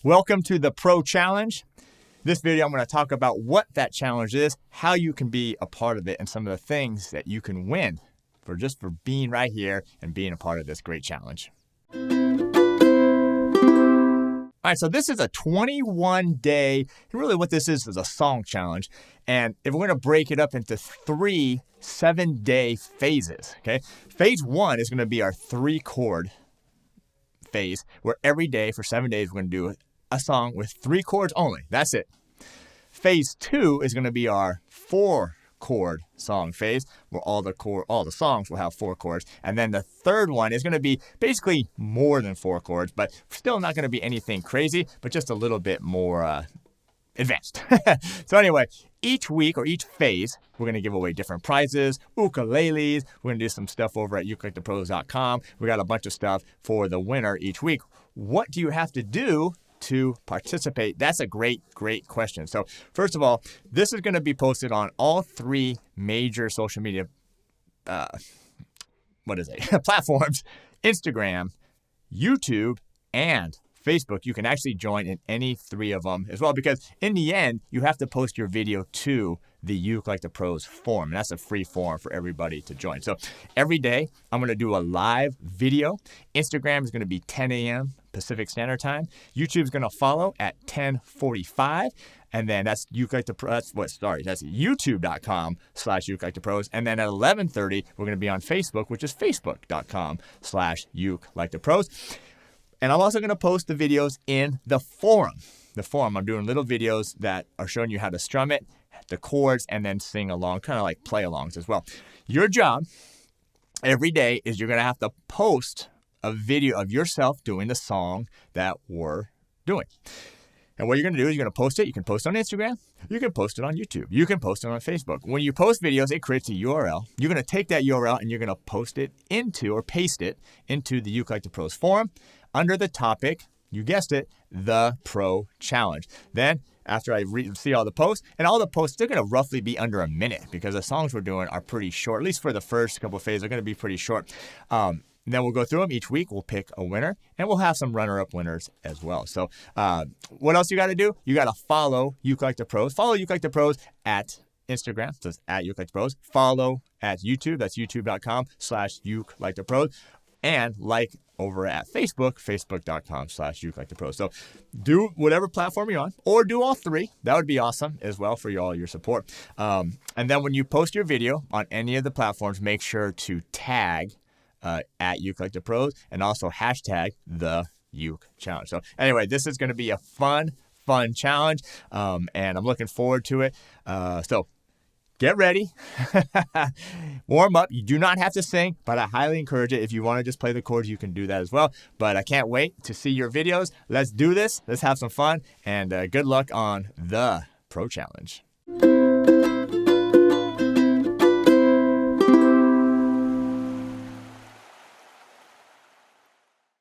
Welcome to the Pro Challenge. This video, I'm going to talk about what that challenge is, how you can be a part of it, and some of the things that you can win for being right here and being a part of this great challenge. All right, so this is a 21-day, and really what this is a song challenge. And if we're going to break it up into 3 7-day phases, okay? Phase 1 is going to be our 3-chord phase, where every day for 7 days we're going to do a song with 3 chords only. That's it. Phase 2 is going to be our 4-chord song phase, where all the songs will have 4 chords. And then the third one is going to be basically more than 4 chords, but still not going to be anything crazy, but just a little bit more advanced. So anyway, each week or each phase, we're going to give away different prizes, ukuleles. We're going to do some stuff over at ukelikethepros.com. We got a bunch of stuff for the winner each week. What do you have to do to participate? That's a great question. So first of all, this is going to be posted on all 3 major social media platforms: Instagram, YouTube, and Facebook. You can actually join in any 3 of them as well, because in the end, you have to post your video to the Uke Like the Pros forum. And that's a free forum for everybody to join. So every day, I'm going to do a live video. Instagram is going to be 10 a.m. Pacific Standard Time. YouTube is going to follow at 10:45. And then that's Uke Like the Pros. That's youtube.com/Uke Like the Pros. And then at 11:30, we're going to be on Facebook, which is facebook.com/Uke Like the Pros. And I'm also going to post the videos in the forum. I'm doing little videos that are showing you how to strum it, the chords, and then sing along, kind of like play-alongs as well. Your job every day is you're going to have to post a video of yourself doing the song that we're doing. And what you're going to do is you're going to post it. You can post it on Instagram. You can post it on YouTube. You can post it on Facebook. When you post videos, it creates a URL. You're going to take that URL and you're going to paste it into the Uke Like the Pros forum under the topic, you guessed it, the Pro Challenge. Then after I see all the posts, and all the posts, they're going to roughly be under a minute because the songs we're doing are pretty short. At least for the first couple of phases, they're going to be pretty short. Then we'll go through them each week. We'll pick a winner, and we'll have some runner-up winners as well. So what else you got to do? You got to follow Uke Like the Pros. Follow Uke Like the Pros at Instagram. So it's at Uke Like the Pros. Follow at YouTube. That's youtube.com/Uke Like the Pros. And like over at Facebook, facebook.com/Uke Like the Pros. So do whatever platform you're on, or do all 3. That would be awesome as well for all your support. And then when you post your video on any of the platforms, make sure to tag at Uke Like the Pros, and also hashtag the Uke Challenge. So anyway, this is going to be a fun challenge, and I'm looking forward to it. So get ready, warm up. You do not have to sing, but I highly encourage it. If you want to just play the chords, you can do that as well. But I can't wait to see your videos. Let's do this. Let's have some fun, and good luck on the Pro Challenge.